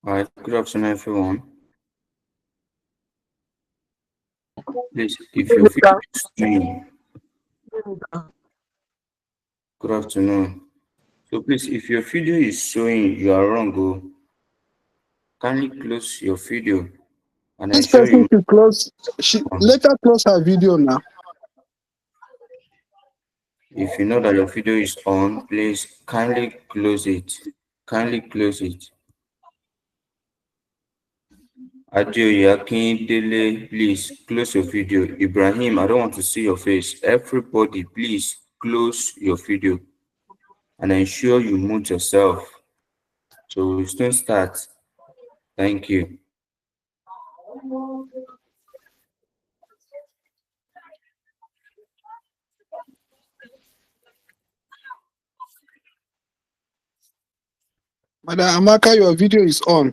All right, good afternoon, everyone. Please, if your video is showing, good afternoon. So please, if your video is showing you are wrong, kindly close your video and This ensure person you should close. She later close her video now. if you know that your video is on, please kindly close it. Kindly close it. Adeoye Akindele, please close your video. Ibrahim, I don't want to see your face. Everybody, please close your video and ensure you mute yourself. So we still start. Thank you. Madam Amaka, your video is on.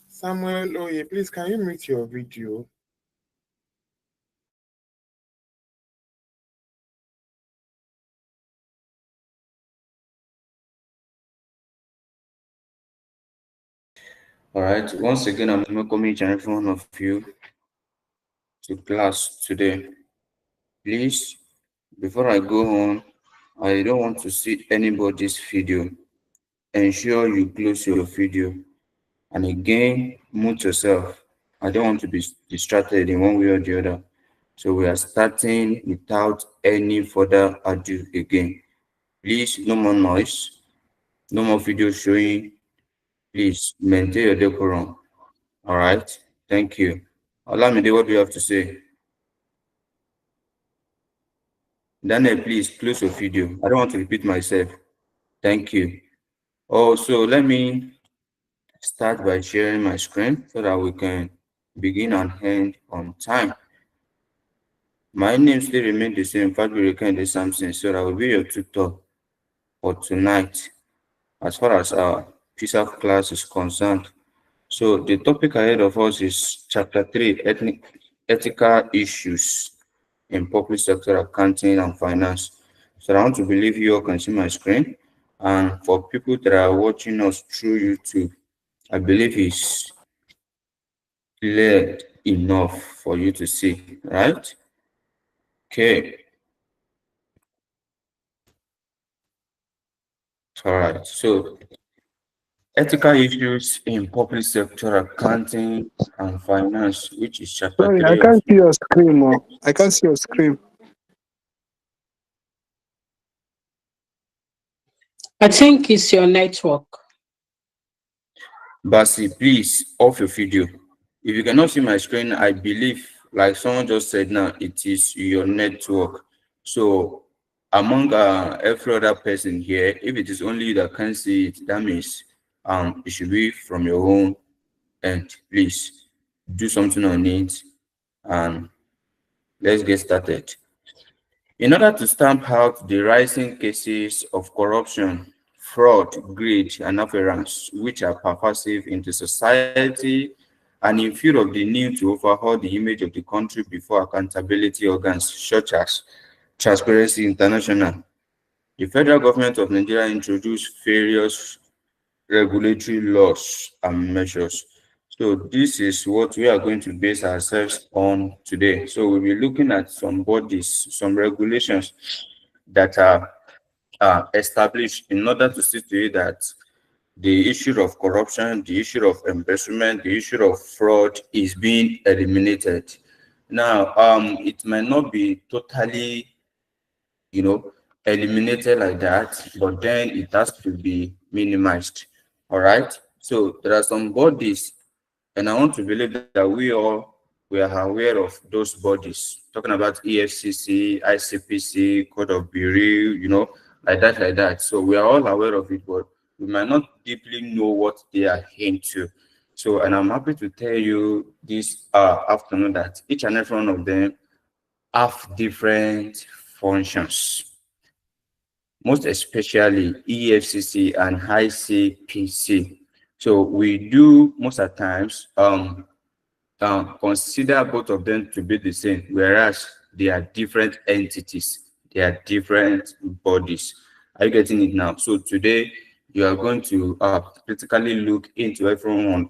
Samuel Oye, please can you mute your video? All right. Once again, I'm welcoming each and every one of you to class today. Please, before I go on, I don't want to see anybody's video. Ensure you close your video. And again, mute yourself. I don't want to be distracted in one way or the other. So we are starting without any further ado again. Please, no more noise, no more video showing. Please maintain your decorum. All right. Thank you. Olamide, what do you have to say? Daniel, please close your video. I don't want to repeat myself. Thank you. Also, let me start by sharing my screen so that we can begin and end on time. My name still remains the same, Kabiru Samson, so I will be your tutor for tonight as far as our PISA class is concerned. So the topic ahead of us is Chapter 3, Ethical Issues in Public Sector Accounting and Finance. So I want to believe you all can see my screen. And for people that are watching us through YouTube, I believe it's clear enough for you to see, right? Okay. All right. So ethical issues in public sector accounting and finance, which is chapter Sorry, I 3 of can't see your screen. I can't see your screen. I think it's your network. Basi, please off your video. If you cannot see my screen, I believe, like someone just said now, it is your network. So among every other person here, if it is only you that can see it, that means it should be from your home. And please do something on it and let's get started. In order to stamp out the rising cases of corruption, fraud, greed, and afference which are pervasive in the society, and in view of the need to overhaul the image of the country before accountability organs such as Transparency International, the federal government of Nigeria introduced various regulatory laws and measures. So this is what we are going to base ourselves on today. So we'll be looking at some bodies, some regulations that are established in order to see to it that the issue of corruption, the issue of embezzlement, the issue of fraud is being eliminated. Now, it might not be totally, eliminated like that, but then it has to be minimized. All right. So there are some bodies, and I want to believe that we are aware of those bodies. Talking about EFCC, ICPC, Code of Bureau, like that. So we are all aware of it, but we might not deeply know what they are into. So, and I'm happy to tell you this afternoon that each and every one of them have different functions, most especially EFCC and ICPC. So we do most of the times consider both of them to be the same, whereas they are different entities, they are different bodies. Are you getting it now? So today you are going to critically look into every one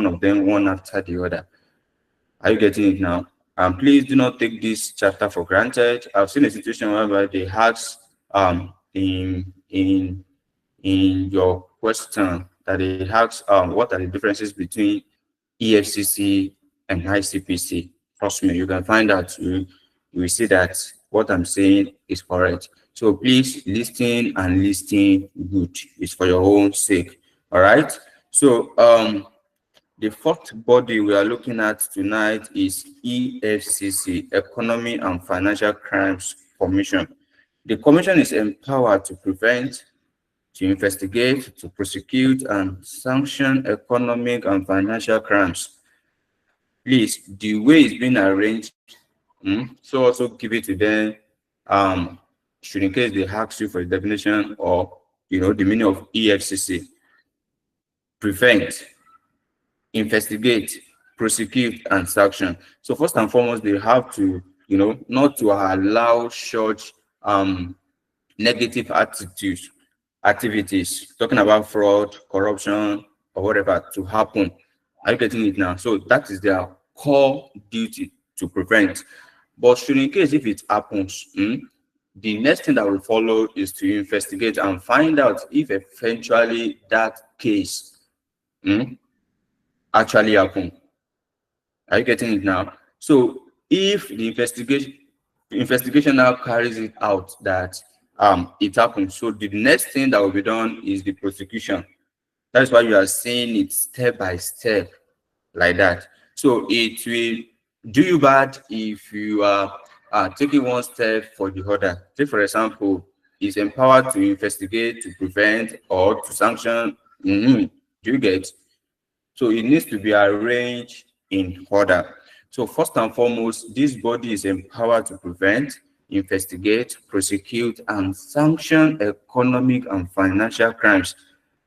of them one after the other. Are you getting it now? And please do not take this chapter for granted. I've seen a situation whereby they ask in your question that they ask what are the differences between EFCC and ICPC. Trust me, you can find out. You will see that what I'm saying is correct. So please listen and listen good. It's for your own sake. All right. So the fourth body we are looking at tonight is EFCC, Economy and Financial Crimes Commission. The commission is empowered to prevent, to investigate, to prosecute, and sanction economic and financial crimes. Please, the way it's been arranged, so also give it to them, should in case they ask you for a definition or, the meaning of EFCC. Prevent, investigate, prosecute, and sanction. So first and foremost, they have to, not to allow such negative activities, talking about fraud, corruption, or whatever, to happen. Are you getting it now? So that is their core duty, to prevent. But should in case if it happens, the next thing that will follow is to investigate and find out if eventually that case actually happened. Are you getting it now? So if the investigation now carries it out that it happened, so the next thing that will be done is the prosecution. That's why you are seeing it step by step like that. So it will do you bad if you are taking one step for the other. Take for example, is empowered to investigate, to prevent, or to sanction. Do you get? So it needs to be arranged in order. So first and foremost, this body is empowered to prevent, investigate, prosecute, and sanction economic and financial crimes,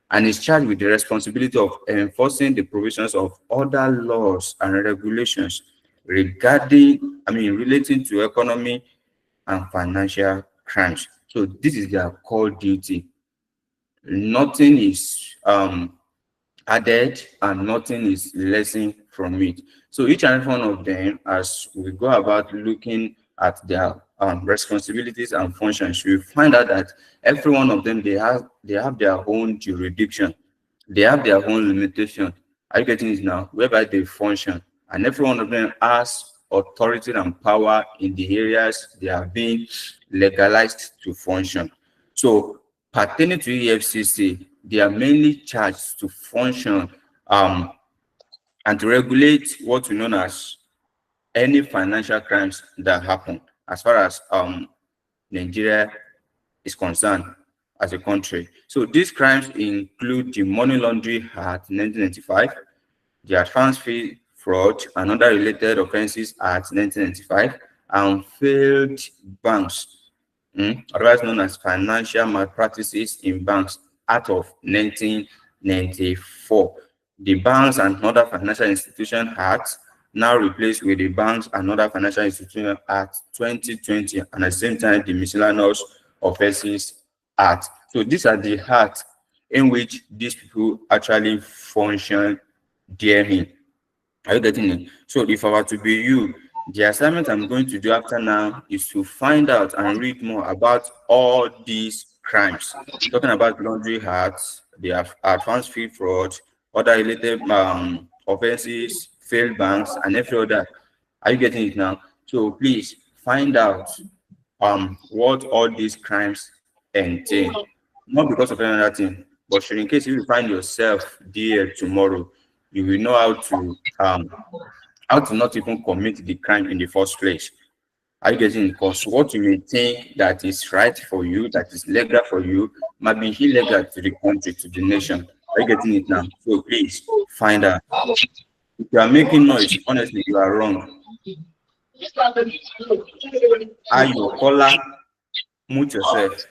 and is charged with the responsibility of enforcing the provisions of other laws and regulations relating to economy and financial crimes. So this is their core duty. Nothing is added and nothing is lessened from it. So each and every one of them, as we go about looking at their responsibilities and functions, we find out that every one of them, they have their own jurisdiction, they have their own limitation. Are you getting it now? Whereby they function, and every one of them has authority and power in the areas they are being legalized to function. So pertaining to EFCC, they are mainly charged to function and to regulate what we know as any financial crimes that happen as far as Nigeria is concerned as a country. So these crimes include the Money Laundering Act 1995, the advance fee fraud and other related offenses Act 1995, and failed banks, otherwise known as Financial Malpractices in Banks Act of 1994. The Banks and Other Financial Institution Act, now replaced with the Banks and Other Financial Institution Act 2020, and at the same time the Miscellaneous Offences Act. So these are the acts in which these people actually function therein. Are you getting it? So if I were to be you, the assignment I'm going to do after now is to find out and read more about all these crimes. Talking about laundry hats, the advanced fee fraud, other related offenses, failed banks, and every other. Are you getting it now? So please find out what all these crimes entail. Not because of any other thing, but should in case if you find yourself there tomorrow, you will know how to not even commit the crime in the first place. Are you getting it? Because what you may think that is right for you, that is legal for you, might be illegal to the country, to the nation. Are you getting it now? So please find out. If you are making noise, honestly, you are wrong. Are your caller, mute yourself.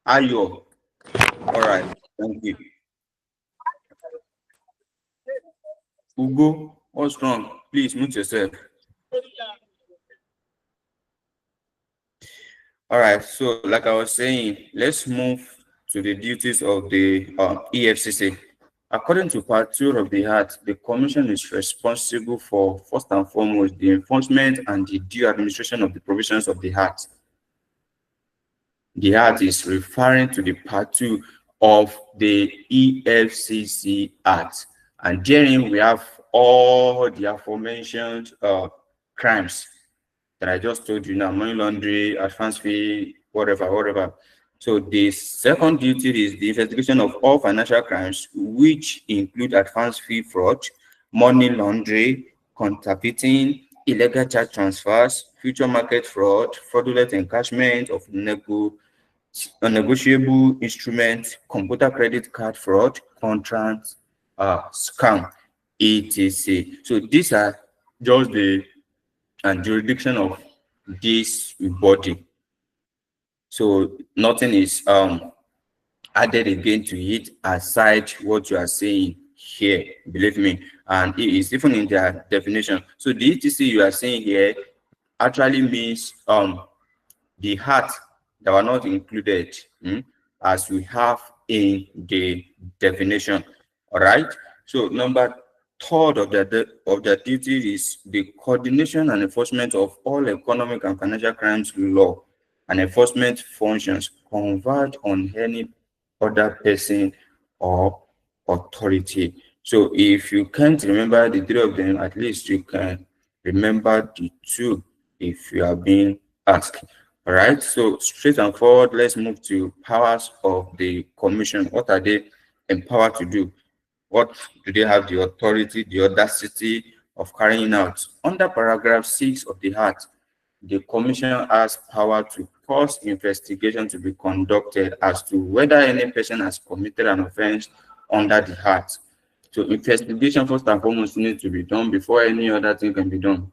Are you all right? Thank you. Ugo, what's wrong? Please mute yourself. All right, so like I was saying, let's move to the duties of the EFCC. According to Part 2 of the Act, the Commission is responsible for, first and foremost, the enforcement and the due administration of the provisions of the Act. The Act is referring to the Part 2 of the EFCC Act, and therein we have all the aforementioned crimes that I just told you now: money laundering, advance fee, whatever. So the second duty is the investigation of all financial crimes, which include advance fee fraud, money laundering, counterfeiting, illegal charge transfers, future market fraud, fraudulent encashment of negotiable instruments, computer credit card fraud, contract scam, etc. So these are just the jurisdiction of this body. So nothing is added again to it aside what you are saying here, believe me, and it is even in their definition. So the ETC you are saying here actually means the heart that were not included as we have in the definition. All right. So number third of the duty is the coordination and enforcement of all economic and financial crimes law and enforcement functions conferred on any other person or authority. So if you can't remember the three of them, at least you can remember the two if you are being asked. All right, so straight and forward, let's move to powers of the commission. What are they empowered to do? What do they have the authority, the audacity of carrying out? Under paragraph 6 of the Act, the commission has power to cause investigation to be conducted as to whether any person has committed an offense under the Act. So investigation first and foremost needs to be done before any other thing can be done.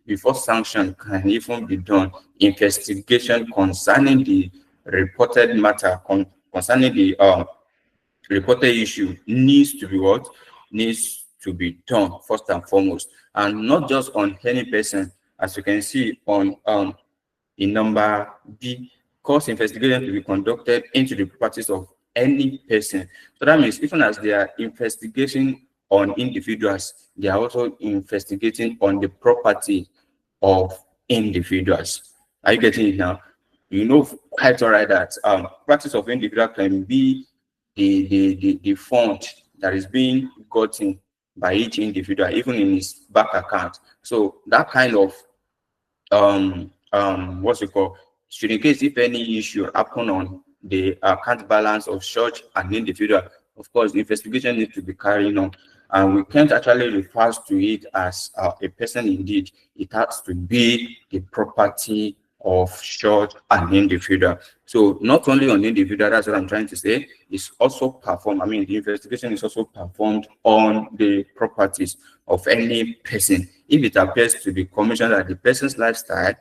Before sanction can even be done, investigation concerning the reported matter, concerning the reported issue needs to be what? Needs to be done first and foremost, and not just on any person, as you can see on in number B, cause investigation to be conducted into the properties of any person. So that means even as they are investigating on individuals, they are also investigating on the property of individuals. Are you getting it now? You know quite all right that practice of individual can be the fund that is being gotten by each individual, even in his bank account. So that kind of what's it called? Should in case if any issue happen on the account balance of such an individual, of course, the investigation needs to be carried on, and we can't actually refer to it as a person indeed. It has to be the property of such an individual. So not only on the individual, that's what I'm trying to say, it's also performed, I mean, the investigation is also performed on the properties of any person. If it appears to the commission that the person's lifestyle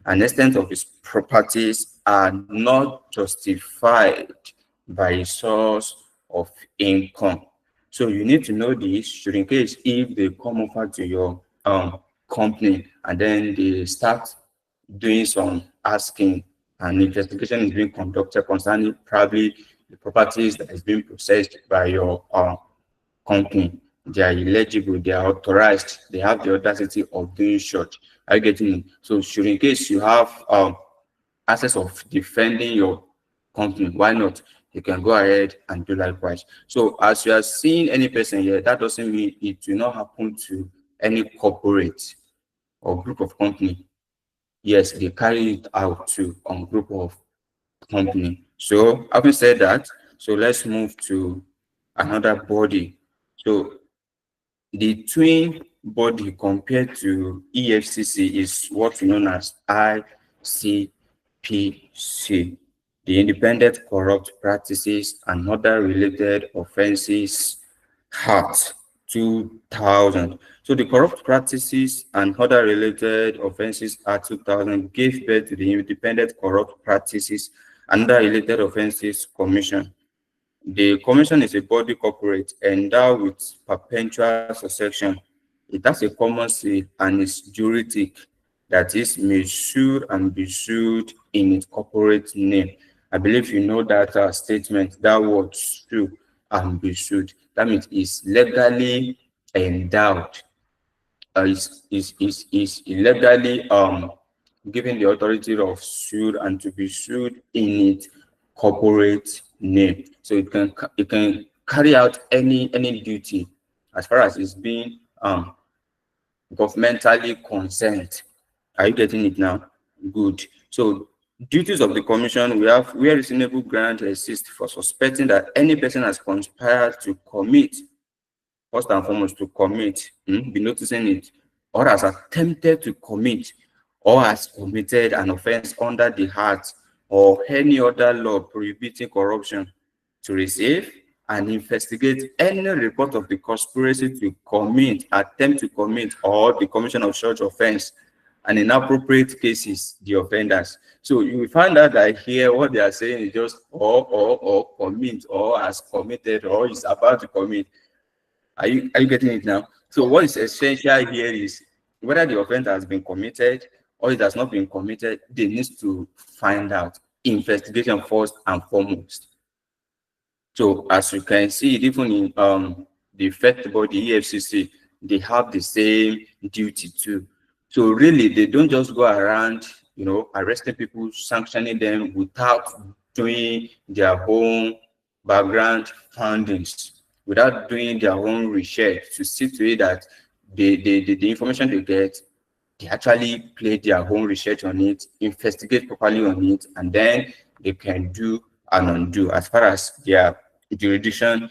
and extent of his properties are not justified by a source of income. So you need to know this, should in case if they come over to your company and then they start doing some asking and investigation is being conducted concerning probably the properties that is being processed by your company. they are eligible, they are authorized, they have the audacity of doing such. Are you getting it? So should in case you have access of defending your company, why not? You can go ahead and do likewise. So as you are seeing any person here, that doesn't mean it will not happen to any corporate or group of company. Yes, they carry it out to on group of company. So having said that, so let's move to another body. So the twin body compared to EFCC is what we known as ICPC, the Independent Corrupt Practices and Other Related Offences Act 2000. So the Corrupt Practices and Other Related Offences Act 2000 gave birth to the Independent Corrupt Practices and Other Related Offences Commission. The commission is a body corporate endowed with perpetual succession. It has a common seat and is juridic, that is, may sue and be sued in its corporate name. I believe you know that statement, that word sue and be sued. That means it's legally endowed, is legally given the authority of sued and to be sued in its corporate name. So it can carry out any duty as far as it's being governmentally concerned. Are you getting it now? Good. So duties of the commission, we have where reasonable ground exists for suspecting that any person has conspired to commit, first and foremost, to commit, be noticing it, or has attempted to commit, or has committed an offense under the Act or any other law prohibiting corruption, to receive and investigate any report of the conspiracy to commit, attempt to commit, or the commission of such offense, and in appropriate cases, the offenders. So you will find out that here what they are saying is just or commit, or has committed, or is about to commit. Are you getting it now? So what is essential here is whether the offense has been committed or it has not been committed, they need to find out. Investigation first and foremost. So as you can see, even in the first body, EFCC, they have the same duty too. So really, they don't just go around, arresting people, sanctioning them without doing their own background findings, without doing their own research to see to it that the information they get, they actually play their own research on it, investigate properly on it, and then they can do and undo as far as their jurisdiction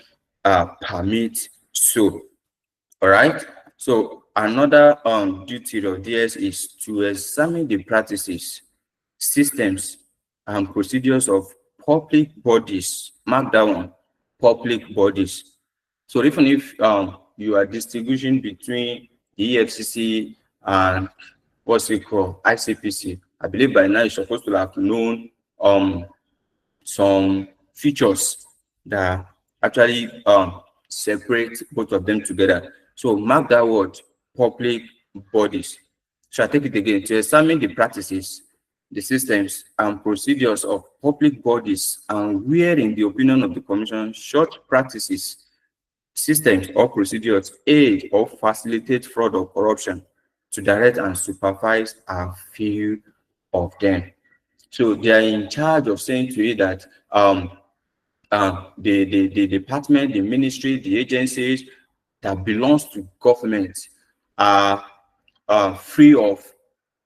permits so. All right. So another duty of DS is to examine the practices, systems, and procedures of public bodies. Mark that one, public bodies. So even if you are distinguishing between the EFCC and what's it called, ICPC, I believe by now you're supposed to have known some features that actually separate both of them together. So mark that word, public bodies. So I take it again, to examine the practices, the systems and procedures of public bodies, and where in the opinion of the commission, such practices, systems or procedures aid or facilitate fraud or corruption, to direct and supervise a few of them. So they are in charge of saying to you that the department, the ministry, the agencies that belongs to government are free of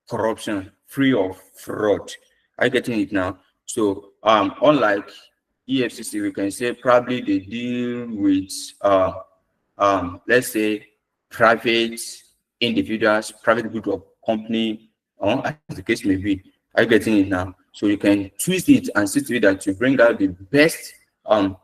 corruption, free of fraud. Are you getting it now? So unlike EFCC, we can say probably they deal with let's say private individuals, private group of company, as the case may be. Are you getting it now? So you can twist it and see to it that you bring out the best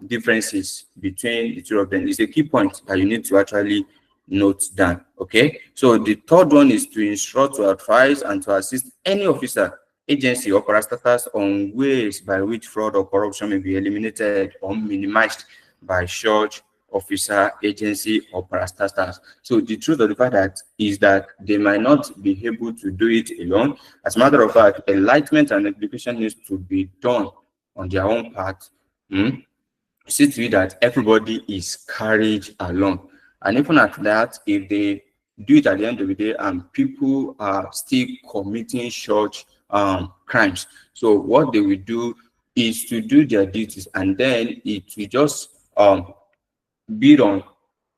differences between the two of them. It's a key point that you need to actually note down. Okay. So the third one is to instruct, to advise, and to assist any officer, agency, or parastatals on ways by which fraud or corruption may be eliminated or minimized by such officer, agency, or parastatals. So the truth of the fact that is that they might not be able to do it alone. As a matter of fact, enlightenment and education needs to be done on their own part. See to it that everybody is carried along. And even at that, if they do it at the end of the day and people are still committing such crimes, so what they will do is to do their duties, and then it will just beat on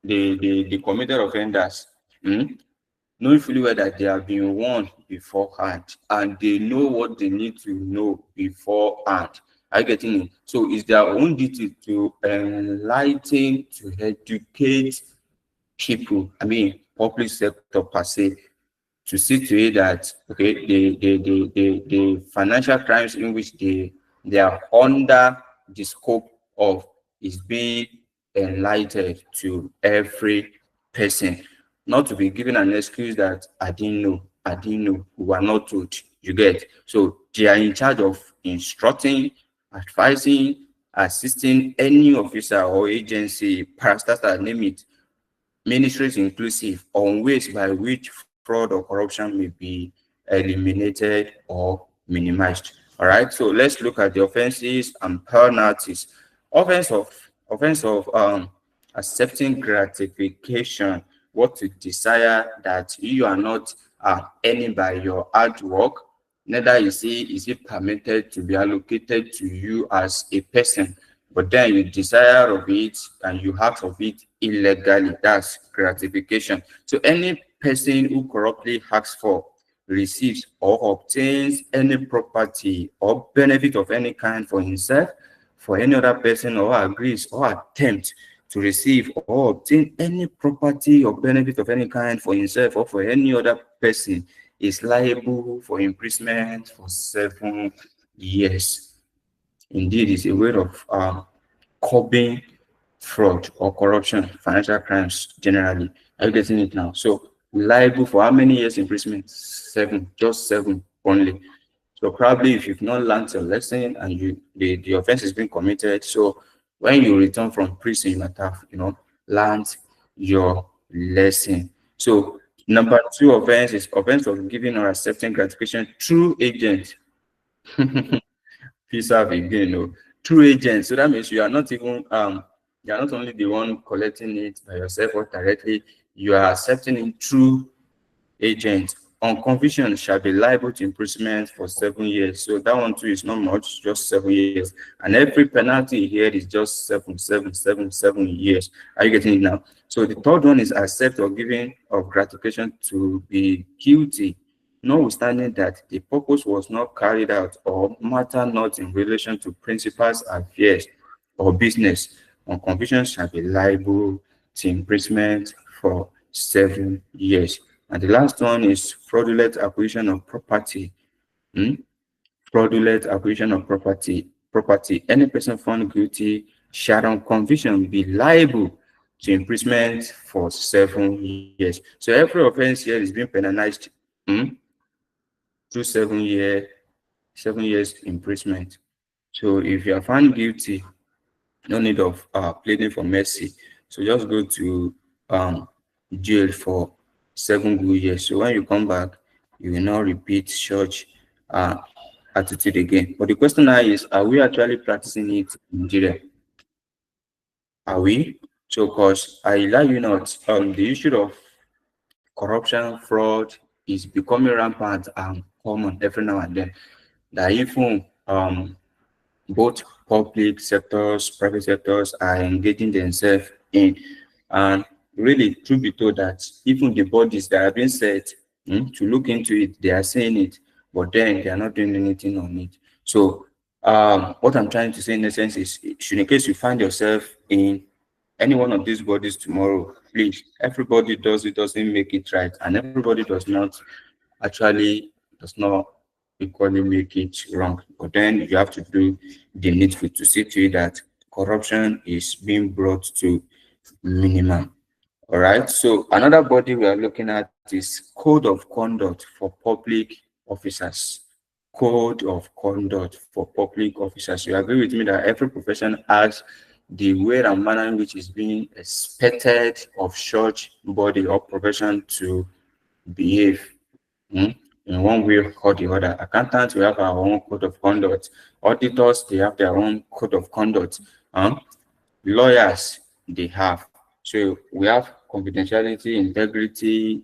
the committed offenders, knowing fully well that they have been warned beforehand and they know what they need to know beforehand. Are you getting it? So it's their own duty to enlighten, to educate people, I mean public sector per se, to see to it that okay, the financial crimes in which they are under the scope of is being enlightened to every person, not to be given an excuse that I didn't know, we were not told. You get? So they are in charge of instructing, advising, assisting any officer or agency, parastatal, name it, ministries inclusive, on ways by which fraud or corruption may be eliminated or minimized. All right, so let's look at the offenses and penalties. Offense of accepting gratification, what to desire that you are not earning by your hard work, neither is it permitted to be allocated to you as a person, but then you desire of it and you ask of it illegally. That's gratification. So any person who corruptly asks for, receives, or obtains any property or benefit of any kind for himself, for any other person, or agrees or attempts to receive or obtain any property or benefit of any kind for himself or for any other person is liable for imprisonment for 7 years. Indeed, it's a way of curbing fraud or corruption, financial crimes generally. Are you getting it now? So liable for how many years imprisonment? 7, just 7 only. So probably if you've not learned your lesson and the offense has been committed, so when you return from prison, you might have learned your lesson. So number 2 offense is offense of giving or accepting gratification through agent. Peace out again, through agent. So that means you are not even you are not only the one collecting it by yourself or directly, you are accepting it through agent. On conviction shall be liable to imprisonment for 7 years. So that one too is not much, just 7 years. And every penalty here is just 7 years. Are you getting it now? So the third one is accept or giving of gratification to be guilty, notwithstanding that the purpose was not carried out or matter not in relation to principal's affairs or business. On conviction shall be liable to imprisonment for 7 years. And the last one is fraudulent acquisition of property. Fraudulent acquisition of property. Any person found guilty shall on conviction be liable to imprisonment for 7 years. So every offense here is being penalized through 7 years imprisonment. So if you are found guilty, no need of pleading for mercy. So just go to jail for 7 good years. So when you come back, you will not repeat such attitude again. But the question now is, are we actually practicing it in Nigeria? Are we? So, because I let you know, the issue of corruption, fraud is becoming rampant and common every now and then. That even both public sectors, private sectors are engaging themselves in. And really, truth be told, that even the bodies that have been set to look into it, they are saying it, but then they are not doing anything on it. So what I'm trying to say in essence is, in case you find yourself in any one of these bodies tomorrow, please, everybody doesn't make it right, and everybody does not equally make it wrong. But then you have to do the needful to see to it that corruption is being brought to minimum. All right. So another body we are looking at is Code of Conduct for Public Officers. Code of Conduct for Public Officers. You agree with me that every profession has the way and manner in which is being expected of such body or profession to behave in one way or the other. Accountants, we have our own code of conduct. Auditors, they have their own code of conduct. Lawyers, they have. So we have confidentiality, integrity,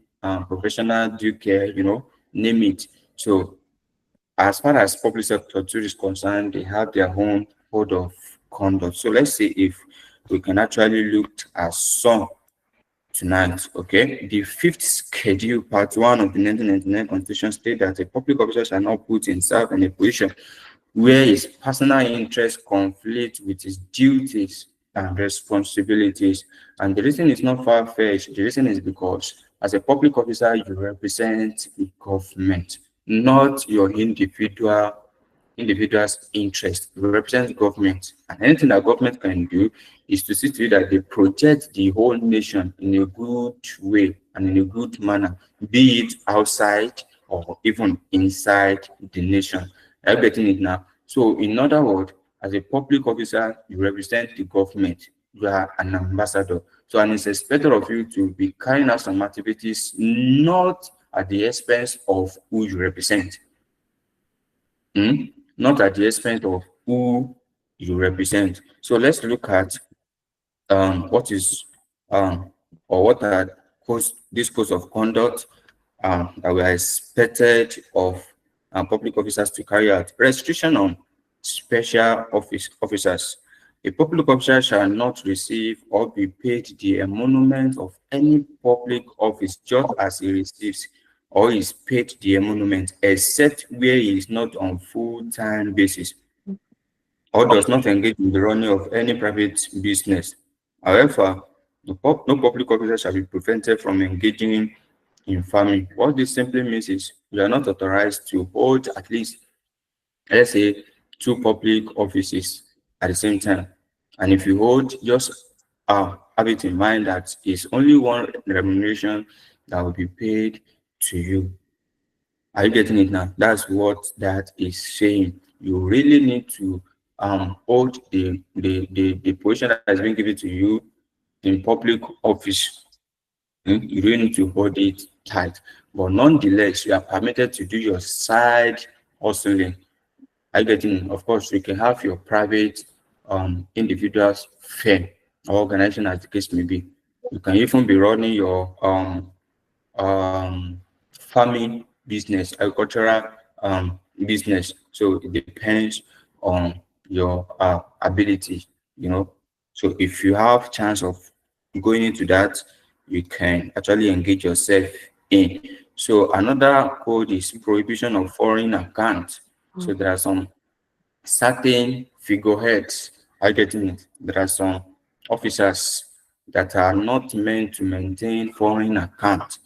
professional due care, name it. So as far as public sector too is concerned, they have their own code of conduct. So let's say if we can actually look at some tonight, okay? The fifth schedule, part 1 of the 1999 Constitution state that a public officer shall not put himself in a position where his personal interests conflict with his duties and responsibilities. And the reason is not far-fetched. The reason is because as a public officer, you represent the government, not your individual's interest. You represent government, and anything that government can do is to see to it that they project the whole nation in a good way and in a good manner, be it outside or even inside the nation. Are you getting it now? So in other words, as a public officer, you represent the government. You are an ambassador. So and it's expected of you to be carrying out some activities not at the expense of who you represent. Not at the expense of who you represent. So let's look at what is or what are these codes of conduct that were expected of public officers to carry out. Restriction on special officers. A public officer shall not receive or be paid the emolument of any public office just as he receives or is paid the emolument, except where he is not on full-time basis or does not engage in the running of any private business. However, no public officer shall be prevented from engaging in farming. What this simply means is you are not authorized to hold at least, let's say, 2 public offices at the same time. And if you hold, just have it in mind that it's only one remuneration that will be paid to you. Are you getting it now? That's what that is saying. You really need to hold the position that has been given to you in public office. You really need to hold it tight. But nonetheless, you are permitted to do your side hustling. Are you getting it? Of course, you can have your private individuals firm or organization as the case may be. You can even be running your farming business, agricultural business. So it depends on your ability, So if you have chance of going into that, you can actually engage yourself in. So another code is prohibition of foreign accounts. So there are some certain figureheads. Are getting it? There are some officers that are not meant to maintain foreign accounts.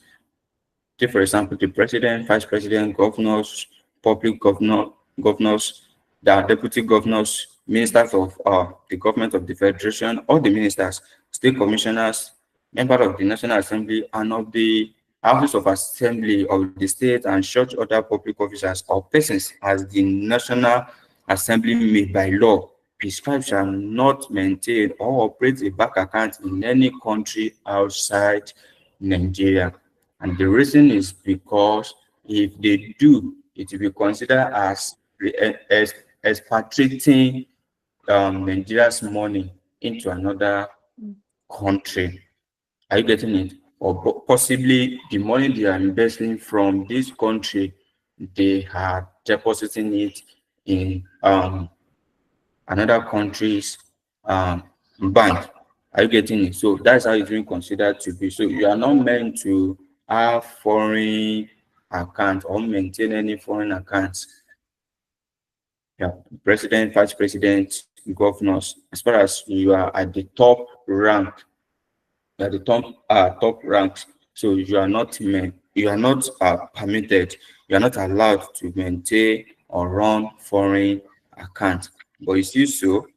Take, for example, the president, vice president, governors, public governors, the deputy governors, ministers of the government of the federation, or the ministers, state commissioners, members of the National Assembly, and of the Houses of Assembly of the state, and such other public officers or persons as the National Assembly may by law prescribe shall not maintain or operate a bank account in any country outside Nigeria. And the reason is because if they do, it will be considered as expatriating Nigeria's money into another country. Are you getting it? Or possibly the money they are investing from this country, they are depositing it in another country's bank. Are you getting it? So that's how it's being considered to be. So you are not meant to have foreign account or maintain any foreign accounts. Yeah, president, vice president, governors. As far as you are at the top rank, at the top ranks, so you are not permitted. You are not allowed to maintain or run foreign accounts. But you see, so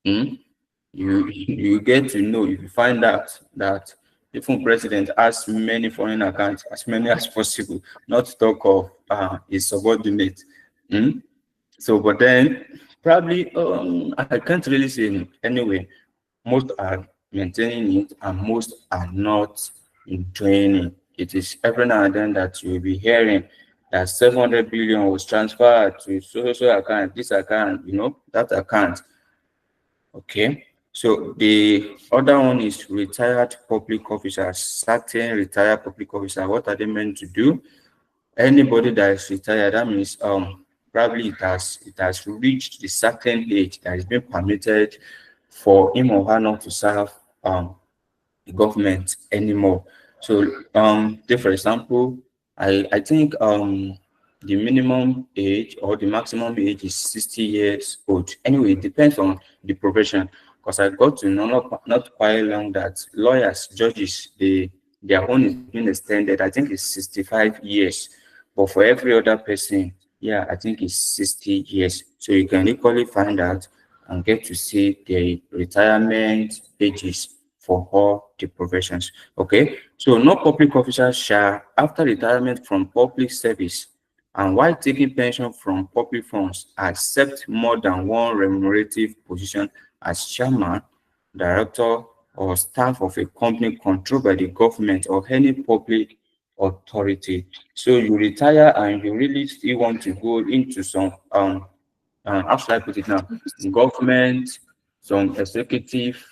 you get to know, if you find out that even president has many foreign accounts, as many as possible, not to talk of his subordinate. So, but then probably I can't really say anyway. Most are maintaining it, and most are not doing it. It is every now and then that you will be hearing that 700 billion was transferred to so account, this account, that account. Okay. So the other one is retired public officers. Certain retired public officers, what are they meant to do? Anybody that is retired, that means probably it has reached the certain age that has been permitted for him or her not to serve the government anymore. So take for example, I think the minimum age or the maximum age is 60 years old. Anyway, it depends on the profession. Because I got to know not quite long that lawyers, judges, their own is being extended. I think it's 65 years. But for every other person, yeah, I think it's 60 years. So you can equally find out and get to see the retirement ages for all the professions. Okay, so no public officer shall, after retirement from public service and while taking pension from public funds, accept more than one remunerative position as chairman, director, or staff of a company controlled by the government or any public authority. So you retire and you really still want to go into some how should I put it now? Government, some executive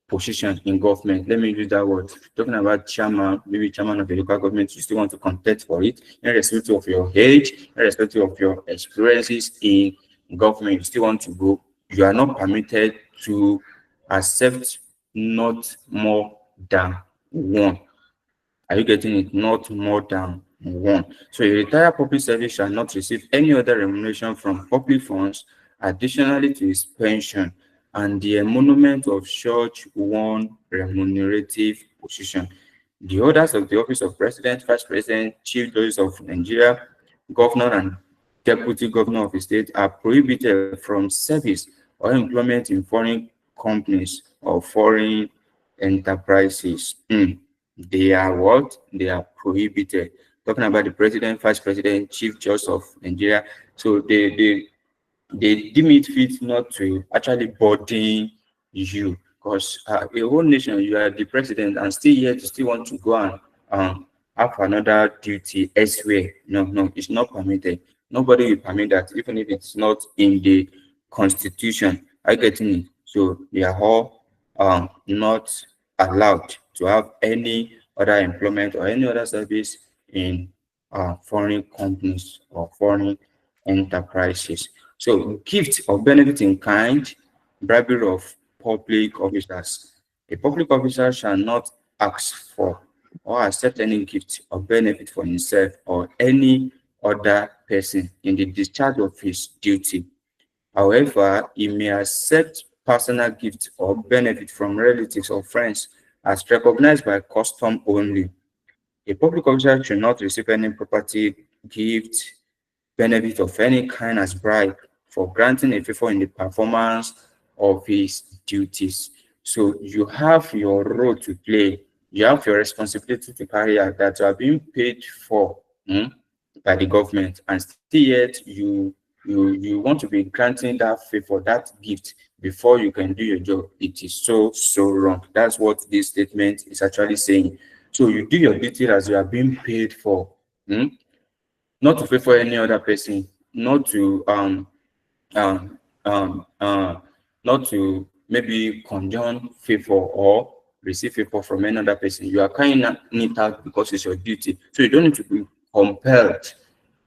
position in government. Let me use that word. Talking about chairman, maybe chairman of a local government, you still want to contest for it, irrespective of your age, irrespective of your experiences in government, you still want to go. You are not permitted to accept not more than one. Are you getting it? Not more than one. So a retired public service shall not receive any other remuneration from public funds additionally to his pension and the emolument of such one remunerative position. The holders of the office of President, Vice President, Chief Justice of Nigeria, Governor, and Deputy Governor of the state are prohibited from service or employment in foreign companies or foreign enterprises. They are what? They are prohibited. Talking about the President, Vice President, Chief Justice of Nigeria. So they deem it fit not to actually burden you, because a whole nation, you are the president and still yet you still want to go and have another duty elsewhere. No, it's not permitted. Nobody will permit that, even if it's not in the constitution. I get it. So they are all not allowed to have any other employment or any other service in foreign companies or foreign enterprises. So gift or benefit in kind, bribery of public officers. A public officer shall not ask for or accept any gift or benefit for himself or any other person in the discharge of his duty. However, he may accept personal gifts or benefit from relatives or friends as recognized by custom only. A public officer should not receive any property, gift, benefit of any kind as bribe for granting a favor in the performance of his duties. So you have your role to play. You have your responsibility to carry out that you are being paid for by the government, and still yet you want to be granting that favor, that gift before you can do your job. It is so wrong. That's what this statement is actually saying. So you do your duty as you are being paid for, not to favor any other person, not to not to maybe condone favor or receive favor from another person. You are carrying it out because it's your duty. So you don't need to be compelled.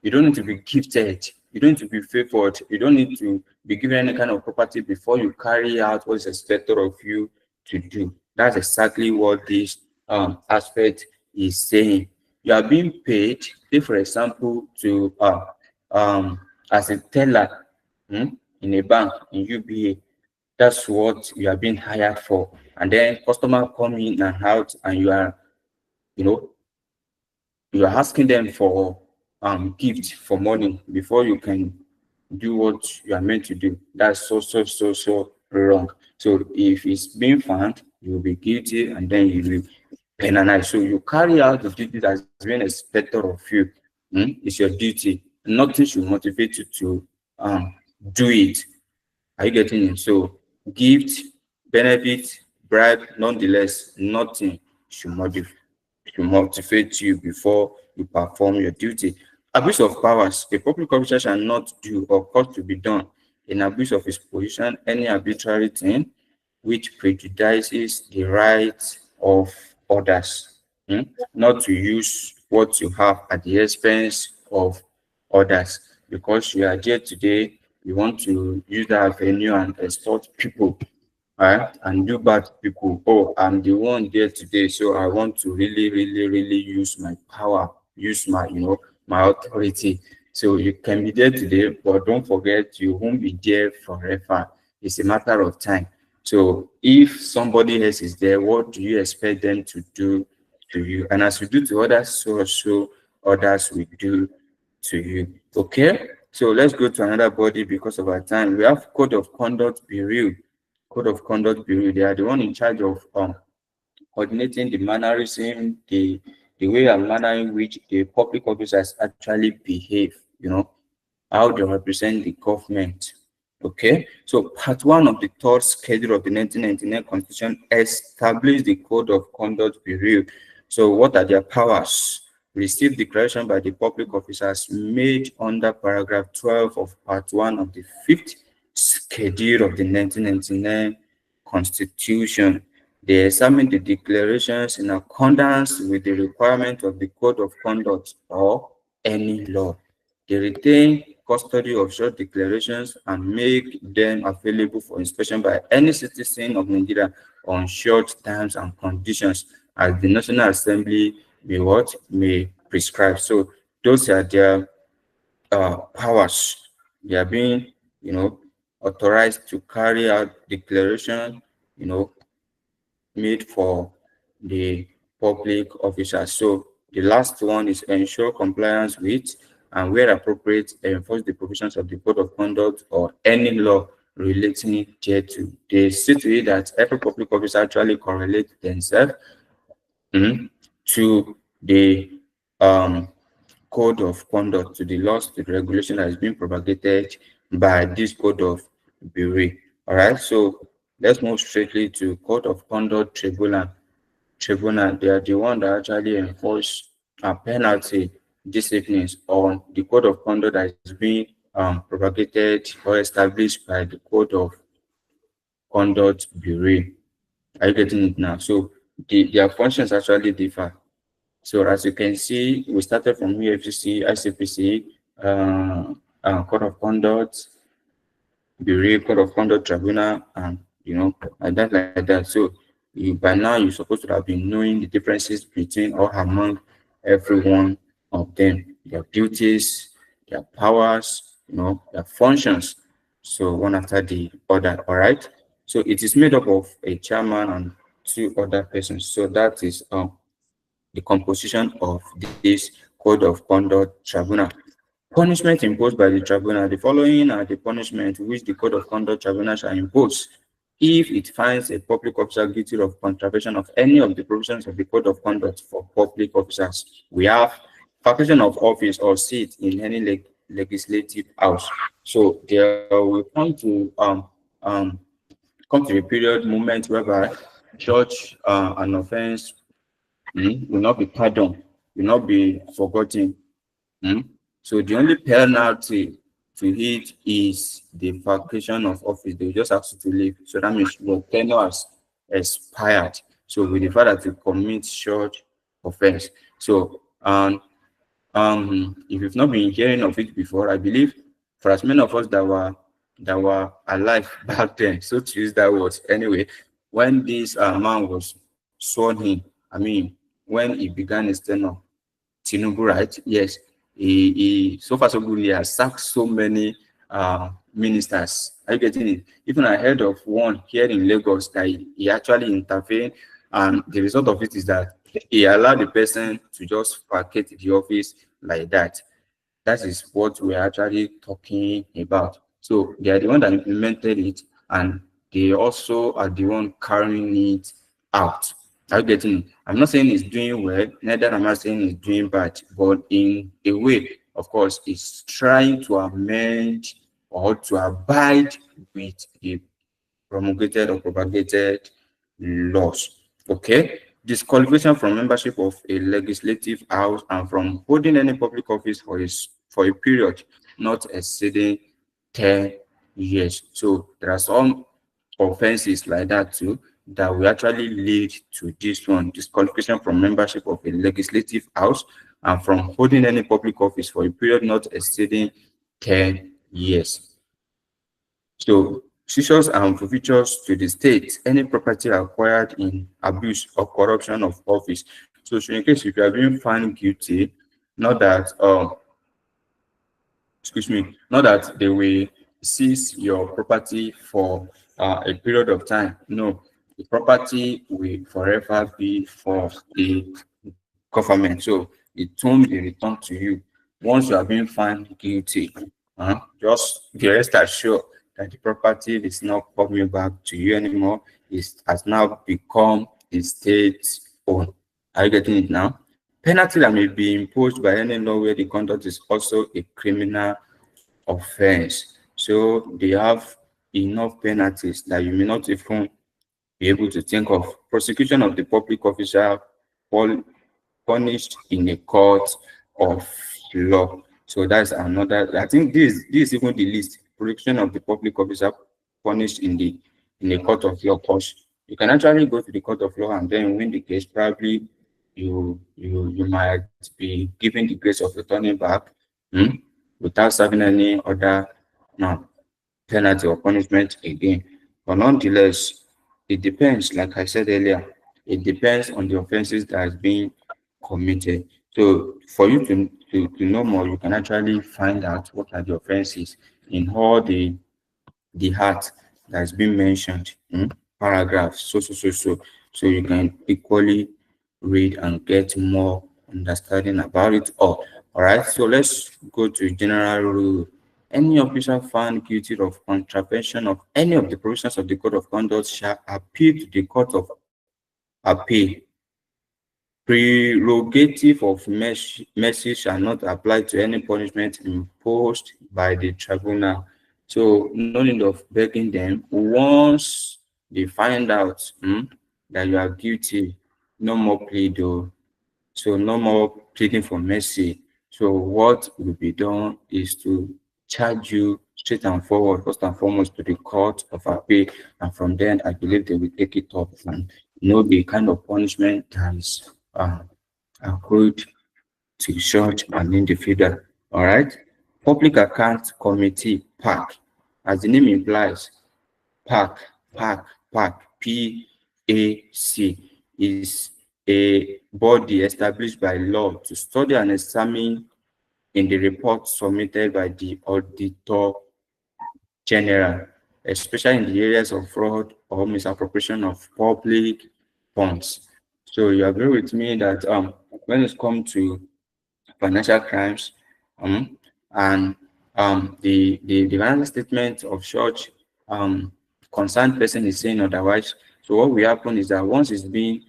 You don't need to be gifted. You don't need to be favored. You don't need to be given any kind of property before you carry out what is expected of you to do. That's exactly what this aspect is saying. You are being paid, say for example, to as a teller in a bank in UBA. That's what you are being hired for. And then customer come in and out, and you are, you are asking them for gift for money before you can do what you are meant to do. That's so wrong. So if it's being found, you will be guilty and then you will penalized. So you carry out the duty that's being expected of you. It's your duty. Nothing should motivate you to do it. Are you getting it? So gift, benefit, bribe, nonetheless, nothing should motivate you before you perform your duty. Abuse of powers. A public officer shall not do or cause to be done in abuse of his position any arbitrary thing, which prejudices the rights of others. Not to use what you have at the expense of others. Because you are there today, you want to use that venue and extort people, right? And do bad to people. Oh, I'm the one there today, so I want to really, really, really use my power, use my, my authority. So you can be there today, but don't forget you won't be there forever. It's a matter of time. So if somebody else is there, what do you expect them to do to you? And as you do to others, so also others will do to you. Okay, so let's go to another body because of our time. We have Code of Conduct Bureau. Code of Conduct Bureau. They are the one in charge of coordinating the mannerism, the way and manner in which the public officers actually behave. How they represent the government. Okay, so part one of the third schedule of the 1999 Constitution established the Code of Conduct Bureau. So, what are their powers? Received declaration by the public officers made under paragraph 12 of part 1 of the 5th schedule of the 1999 Constitution. They examine the declarations in accordance with the requirement of the Code of Conduct or any law. They retain custody of such declarations and make them available for inspection by any citizen of Nigeria on short terms and conditions as the National Assembly may prescribe. So those are their powers. They are being, authorized to carry out declaration, made for the public officers. So the last one is ensure compliance with and where appropriate enforce the provisions of the Code of Conduct or any law relating thereto. They see to it that every public officer actually correlate themselves to the Code of Conduct, to the laws, to the regulation that is being propagated by this Code of Bureau. All right, so let's move straightly to Code of Conduct Tribunal. They are the one that actually enforce a penalty disciplines on the Code of Conduct that is being propagated or established by the Code of Conduct Bureau. Are you getting it now? So their functions actually differ. So as you can see, we started from EFCC, ICPC, Code of Conduct Bureau, Code of Conduct Tribunal, and like that. So by now you're supposed to have been knowing the differences between or among every one of them, their duties, their powers, their functions. So one after the other. All right. So it is made up of a chairman and 2 other persons. So that is the composition of this Code of Conduct Tribunal. Punishment imposed by the tribunal. The following are the punishment which the Code of Conduct Tribunal shall impose if it finds a public officer guilty of contravention of any of the provisions of the Code of Conduct for public officers. We have vacation of office or seat in any legislative house. So there will come to a period moment whereby such an offense will not be pardoned, will not be forgotten. So the only penalty to it is the vacation of office. They will just ask you to leave. So that means your tenure has expired. So with the fact that you commit short offense. So if you've not been hearing of it before, I believe for as many of us that were alive back then, so to use that word anyway, when this man was sworn in, I mean, when he began his tenure, Tinubu, right? Yes, he so far so good. He has sacked so many ministers. Are you getting it? Even I heard of one here in Lagos that he actually intervened, and the result of it is that he allowed the person to just vacate the office like that. That is what we're actually talking about. So they are the one that implemented it, and they also are the one carrying it out. Are you getting it? I'm not saying it's doing well, neither am I saying it's doing bad, but in a way, of course, it's trying to amend or to abide with the promulgated or propagated laws. Okay, disqualification from membership of a legislative house and from holding any public office for a period not exceeding 10 years. So there are some offenses like that too that will actually lead to this one: disqualification from membership of a legislative house and from holding any public office for a period not exceeding 10 years. So seizures and forfeitures to the state, any property acquired in abuse or corruption of office. So in case if you are being found guilty, not that excuse me, not that they will seize your property for a period of time. No, the property will forever be for the government. So it won't be returned to you once you are being found guilty. Just be rest assured that the property is not coming back to you anymore. It has now become a state owned. Are you getting it now? Penalty that may be imposed by any law where the conduct is also a criminal offense. So they have enough penalties that you may not even be able to think of. Prosecution of the public officer punished in a court of law. So that's another. I think this is even the least. Prosecution of the public officer punished in a court of law. Because you can actually go to the court of law and then win the case. Probably you might be given the grace of returning back without serving any other penalty or punishment again. But nonetheless, it depends. Like I said earlier, it depends on the offenses that has been committed. So for you to know more, you can actually find out what are the offenses in all the act that has been mentioned in paragraphs. So you can equally read and get more understanding about it all. All right. So let's go to general rule. Any officer found guilty of contravention of any of the provisions of the Code of Conduct shall appeal to the Court of Appeal. Prerogative of mercy shall not apply to any punishment imposed by the tribunal. So no need of begging them. Once they find out that you are guilty, no more plea though. So no more pleading for mercy. So what will be done is to charge you straight and forward, first and foremost, to the Court of Appeal, and from then I believe they will take it up and the kind of punishment that is accrued to such an individual. All right. Public Account Committee (PAC), as the name implies, PAC, PAC, is a body established by law to study and examine in the report submitted by the Auditor General, especially in the areas of fraud or misappropriation of public funds. So you agree with me that when it comes to financial crimes, and the financial statement of such concerned person is saying otherwise. So what will happen is that once it's being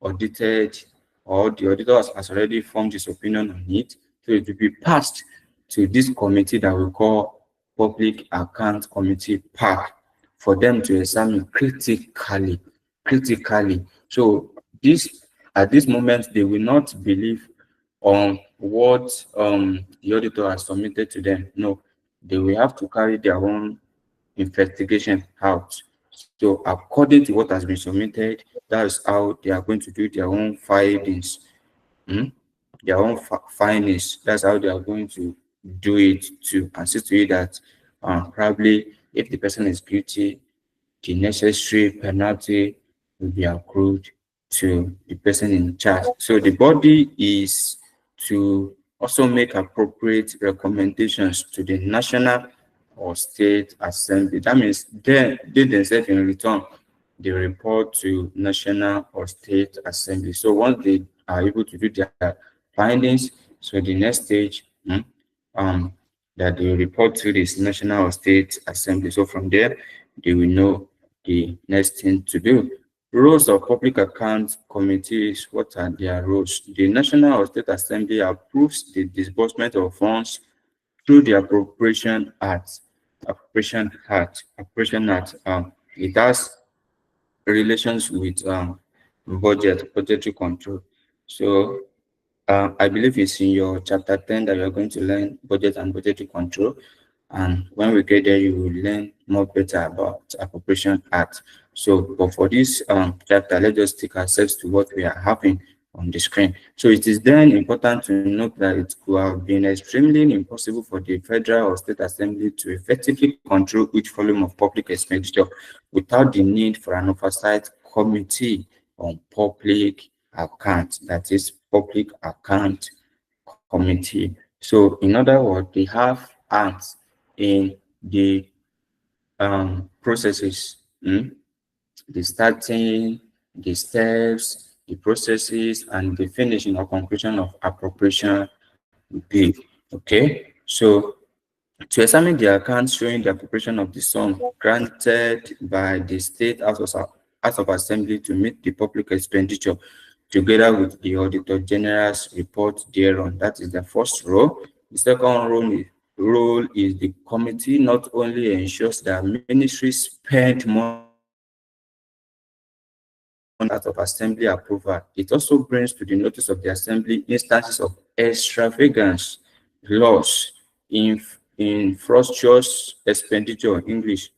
audited or the auditor has already formed his opinion on it, so it will be passed to this committee that we call Public Account Committee (PAC) for them to examine critically. So at this moment they will not believe on what the auditor has submitted to them. No, they will have to carry their own investigation out. So according to what has been submitted, that's how they are going to do their own findings. Their own findings. That's how they are going to do it to assist to it that probably if the person is guilty, the necessary penalty will be accrued to the person in charge. So the body is to also make appropriate recommendations to the National or State Assembly. That means they themselves in return, they report to National or State Assembly. So once they are able to do their findings, so the next stage that they report to this National or State Assembly. So from there, they will know the next thing to do. Roles of Public Accounts Committees, what are their roles? The National or State Assembly approves the disbursement of funds through the Appropriation Act. It has relations with budgetary control. So I believe it's in your chapter 10 that you're going to learn budget and budgetary control. And when we get there, you will learn more better about Appropriation Act. So, but for this chapter, let's just take ourselves to what we are having on the screen. So it is then important to note that it could have been extremely impossible for the federal or state assembly to effectively control each volume of public expenditure without the need for an oversight committee on public account, that is public account committee. So in other words, they have hands in the processes, the starting, the steps, the processes, and the finishing or conclusion of appropriation bill. Okay, so to examine the accounts showing the appropriation of the sum granted by the state House of Assembly to meet the public expenditure, together with the Auditor General's report thereon. That is the first row. The second role is the committee not only ensures that ministries spend money out of assembly approval, it also brings to the notice of the assembly instances of extravagance, loss, infructuous expenditure, English,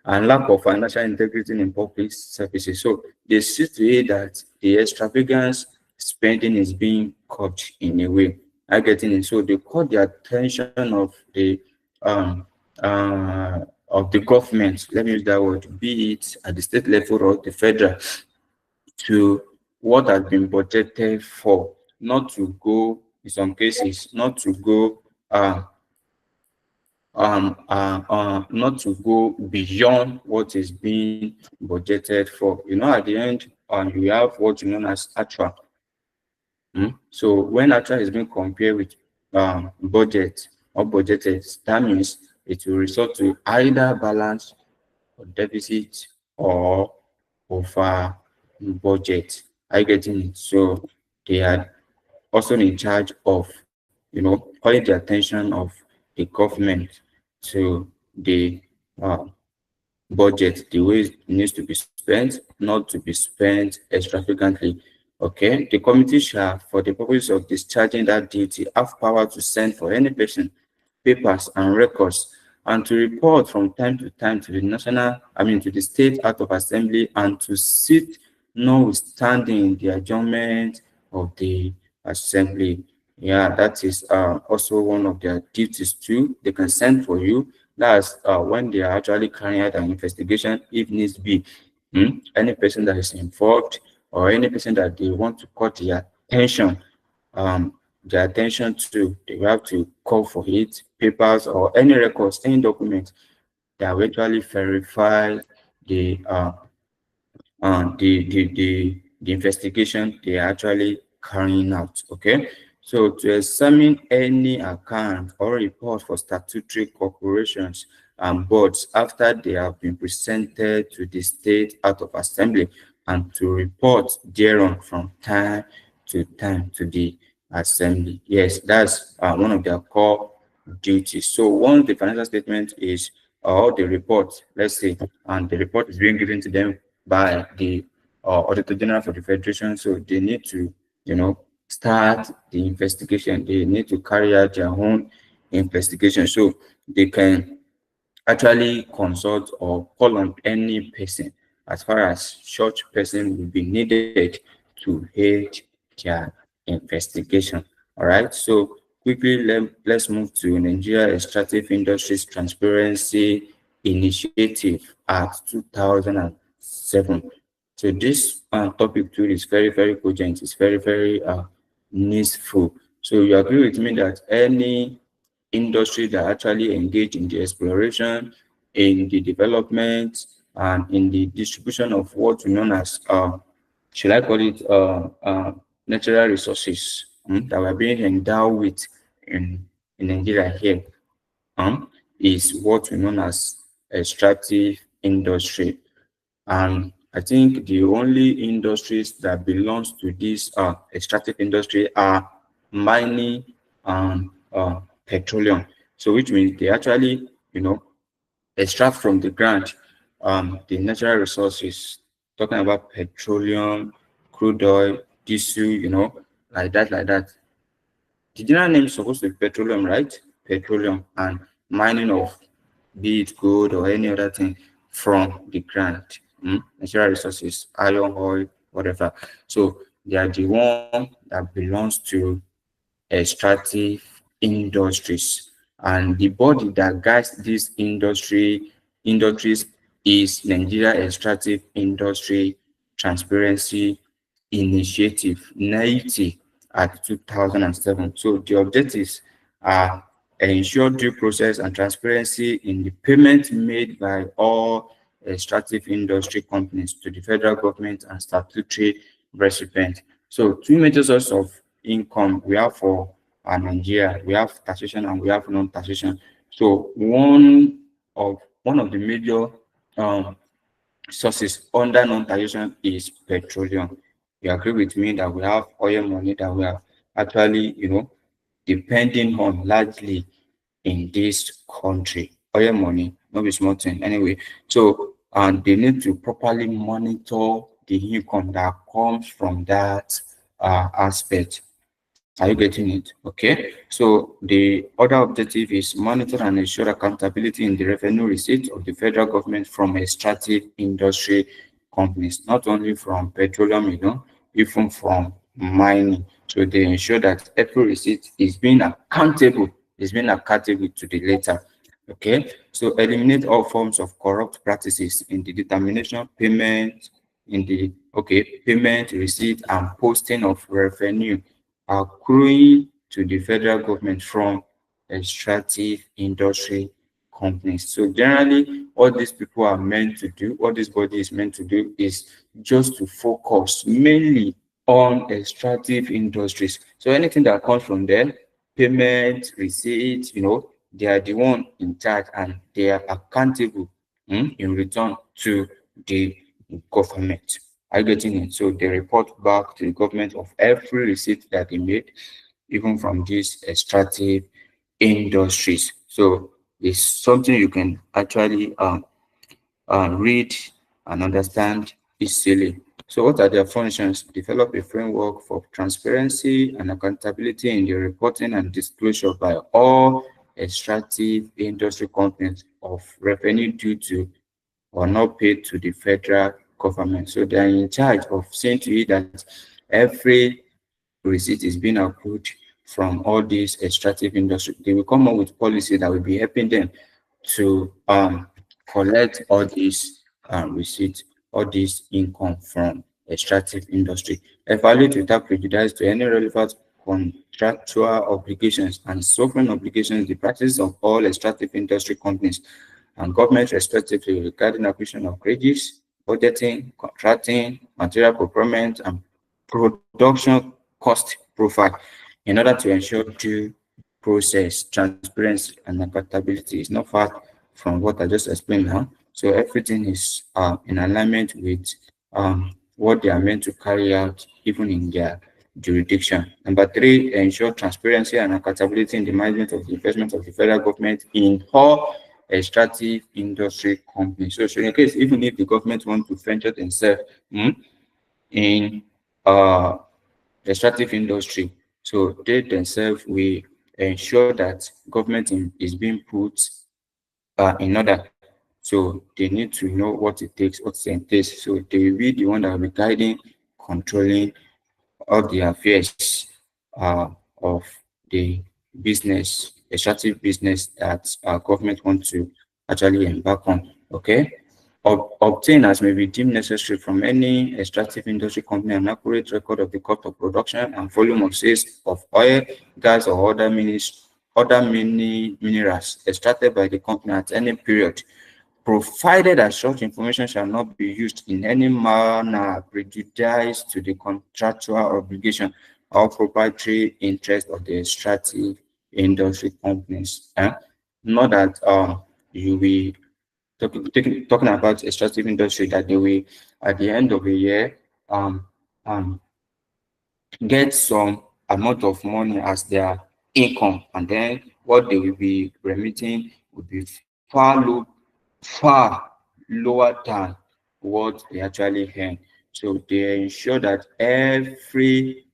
and lack of financial integrity in public services. So they see to it that the extravagance spending is being cut in a way. I getting it. So they call the attention um of the government, let me use that word, be it at the state level or the federal, to what has been budgeted for, not to go, in some cases, not to go beyond what is being budgeted for. You know, at the end, you have what you know as actual. So when actual is being compared with budget or budgeted, that means it will result to either balance or deficit or over budget. Are you getting it? So they are also in charge of, calling the attention of the government to the uh, budget, the way it needs to be spent, not to be spent extravagantly. Okay, the committee shall, for the purpose of discharging that duty, have power to send for any person papers and records, and to report from time to time to the to the state House of Assembly, and to sit notwithstanding the adjournment of the assembly. Yeah, that is also one of their duties too. They can send for you. That's when they are actually carrying out an investigation, if needs be. Any person that is involved, or any person that they want to cut um, their attention to, they will have to call for it, papers or any records, any document that will actually verify the the investigation they are actually carrying out. Okay, so to examine any account or report for statutory corporations and boards after they have been presented to the state House of Assembly, and to report thereon from time to time to the assembly. Yes, that's one of their core duties. So once the financial statement is, or the report, let's say, and the report is being given to them by the Auditor General for the Federation, so they need to, start the investigation. They need to carry out their own investigation, so they can actually consult or call on any person as far as such person will be needed to aid their investigation. All right, so quickly let's move to Nigeria Extractive Industries Transparency Initiative Act 2007. So this topic too is very, very cogent. It's very, very needful. So you agree with me that any industry that actually engage in the exploration, in the development, and in the distribution of what we know as, should I call it, natural resources that we're being endowed with in Nigeria here, is what we know as extractive industry. And I think the only industries that belongs to this extractive industry are mining and petroleum. So which means they actually, extract from the ground the natural resources, talking about petroleum, crude oil, diesel, like that, like that. The general name is supposed to be petroleum, right? Petroleum. And mining of, be it gold or any other thing, from the ground, natural resources, iron, oil, whatever. So they are the one that belongs to extractive industries, and the body that guides these industries is Nigeria Extractive Industry Transparency Initiative, NIT, at 2007. So the objectives are ensure due process and transparency in the payment made by all extractive industry companies to the federal government and statutory recipients. So two major sources of income we have for Nigeria. We have taxation and we have non-taxation. So one of the major um, sources under non-taxation is petroleum. You agree with me that we have oil money that we are actually, depending on largely in this country. Oil money, not be small thing. Anyway, so and they need to properly monitor the income that comes from that aspect. Are you getting it? Okay. So the other objective is monitor and ensure accountability in the revenue receipt of the federal government from extractive industry companies, not only from petroleum, even from mining. So they ensure that every receipt is being accountable to the later. Okay. So eliminate all forms of corrupt practices in the determination, payment, payment, receipt, and posting of revenue accruing to the federal government from extractive industry companies. So generally, what these people are meant to do, what this body is meant to do, is just to focus mainly on extractive industries. So anything that comes from there, payment, receipt, they are the one in charge and they are accountable in return to the government. Are you getting it? So they report back to the government of every receipt that they made, even from these extractive industries. So it's something you can actually read and understand easily. So what are their functions? Develop a framework for transparency and accountability in the reporting and disclosure by all extractive industry companies of revenue due to or not paid to the federal government. So they are in charge of seeing to it that every receipt is being accrued from all these extractive industry. They will come up with policy that will be helping them to collect all these receipts, all this income from extractive industry. Evaluate without prejudice to any relevant contractual obligations and sovereign obligations the practice of all extractive industry companies and government respectively regarding acquisition of credits, budgeting, contracting, material procurement, and production cost profile in order to ensure due process, transparency, and accountability. Is not far from what I just explained now. So everything is in alignment with what they are meant to carry out, even in their jurisdiction. Number three, ensure transparency and accountability in the management of the investment of the federal government in all extractive industry companies. So in case, even if the government want to venture themselves in extractive industry, so they themselves will ensure that government is being put in order. So they need to know what it takes, what it entails. So they will be the one that will be guiding, controlling all the affairs of the business, extractive business that our government wants to actually embark on. Okay. Obtain as may be deemed necessary from any extractive industry company an accurate record of the cost of production and volume of sales of oil, gas, or other minerals extracted by the company at any period, provided that such information shall not be used in any manner prejudice to the contractual obligation or proprietary interest of the extractive industry companies. Not that you will talking about extractive industry that they will at the end of the year um, um, get some amount of money as their income, and then what they will be remitting will be far lower than what they actually earn. So they ensure that every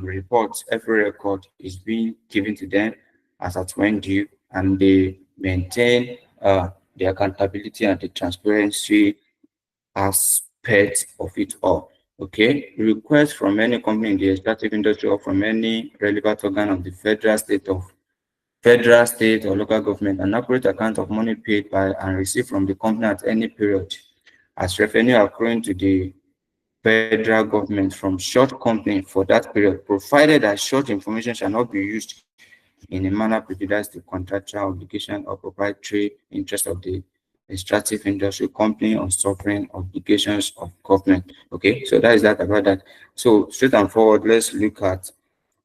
report, every record is being given to them as at when due, and they maintain the accountability and the transparency aspect of it all. Okay, request from any company in the extractive industry or from any relevant organ of the federal, state, or local government an accurate account of money paid by and received from the company at any period as revenue accruing to the federal government from short company for that period, provided that short information shall not be used in a manner prejudiced to contractual obligation or proprietary interest of the extractive industry company on sovereign obligations of government. Okay, so that is that about that. So straight and forward, let's look at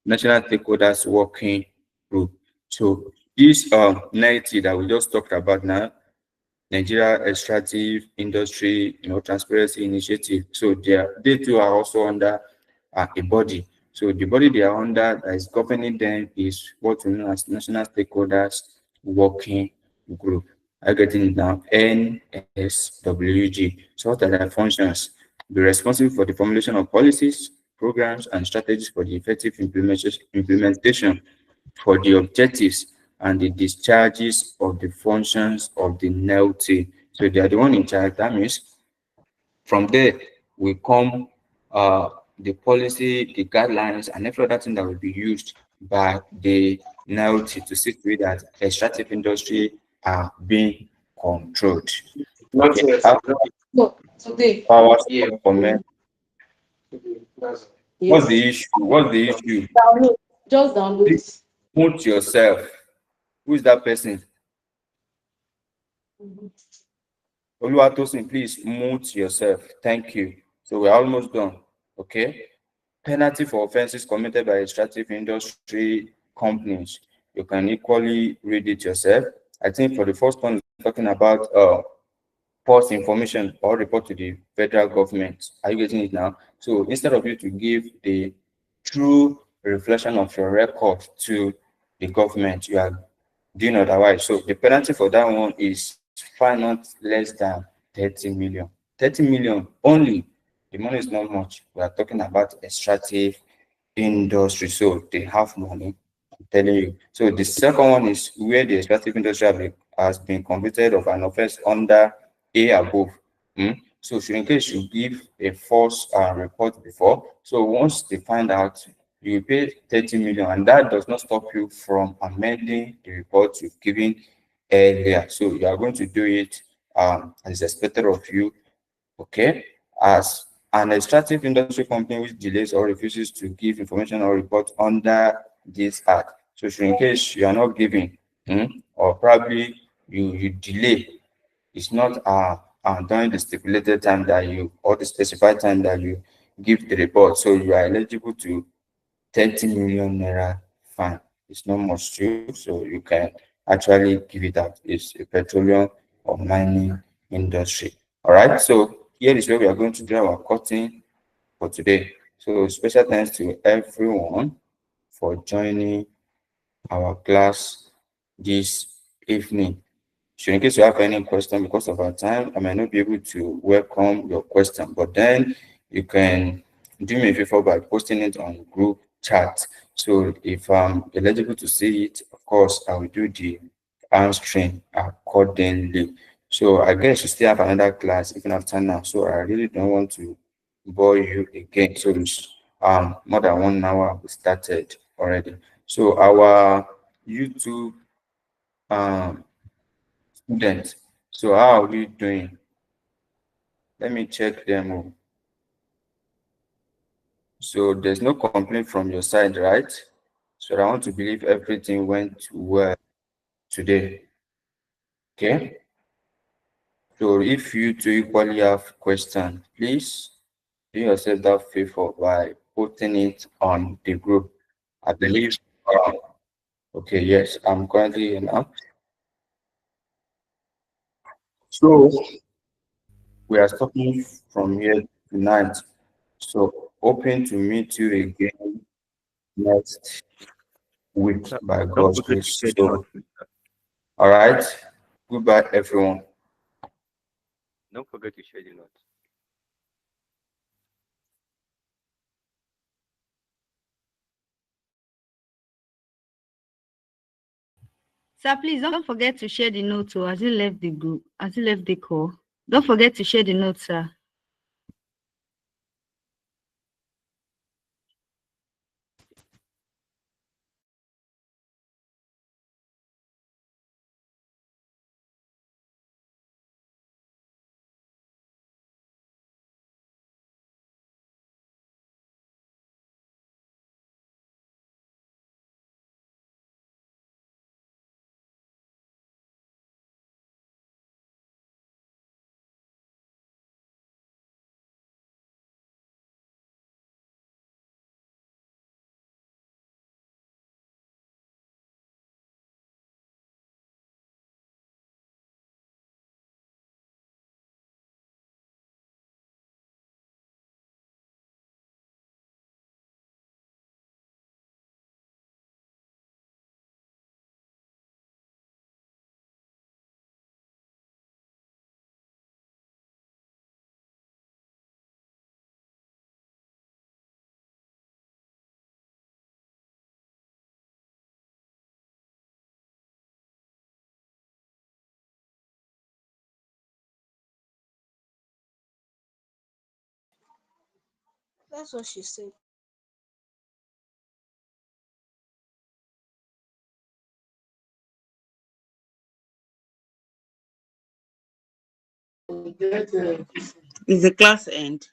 national stakeholders working group. So this narrative that we just talked about now, Nigeria Extractive Industry, Transparency Initiative. So they too are also under a body. So the body they are under that is governing them is what we know as National Stakeholders Working Group. I getting it now? NSWG. So what are their functions? Be responsible for the formulation of policies, programs, and strategies for the effective implementation for the objectives and the discharges of the functions of the NELT. So they are the one in charge. That means from there will come the policy, the guidelines, and every other thing that will be used by the NELT to see to it that extractive industry are being controlled. Not Okay, yet. after No, today. powers Yeah. of comment. That's What's Yes. the issue? What's the issue? Download. Just download. Please mute yourself. Who is that person? Oluwatosin, please mute yourself. Thank you. So we're almost done. Okay. Penalty for offenses committed by extractive industry companies. You can equally read it yourself. I think for the first one, talking about false information or report to the federal government. Are you getting it now? So instead of you to give the true reflection of your record to the government, you are doing otherwise. So the penalty for that one is fine not less than 30 million. 30 million only. The money is not much. We are talking about extractive industry. So they have money. I'm telling you. So the second one is where the extractive industry has been convicted of an offense under A above. So in case you give a false report before, so once they find out, you pay 30 million, and that does not stop you from amending the report you've given earlier. So you are going to do it as expected of you. Okay, as an extractive industry company which delays or refuses to give information or report under this act. So in case you are not giving, or probably you delay, it's not during the stipulated time that you or the specified time that you give the report. So you are eligible to 30 million naira fine. It's not much too, so you can actually give it out. It's a petroleum or mining industry. All right, so here is where we are going to do our cutting for today. So special thanks to everyone for joining our class this evening. So in case you have any question, because of our time, I might not be able to welcome your question, but then you can do me a favor by posting it on group chat. So if I'm eligible to see it, of course, I will do the answering accordingly. So I guess you still have another class even after now. So I really don't want to bore you again. So it's more than 1 hour we started already. So our YouTube um students. So how are we doing? Let me check them. So there's no complaint from your side, right? So I want to believe everything went well today. Okay. So if you two equally have questions, please do yourself that favor by putting it on the group. I believe. Okay. Yes, I'm currently here now. So we are stopping from here tonight. So hoping to meet you again next week by Don't God's forget to grace. share the So, notes. all right. Goodbye, everyone. Don't forget to share the notes. Sir, please don't forget to share the note as you left the group, as you left the call. Don't forget to share the note, sir. That's what she said. Is the class end?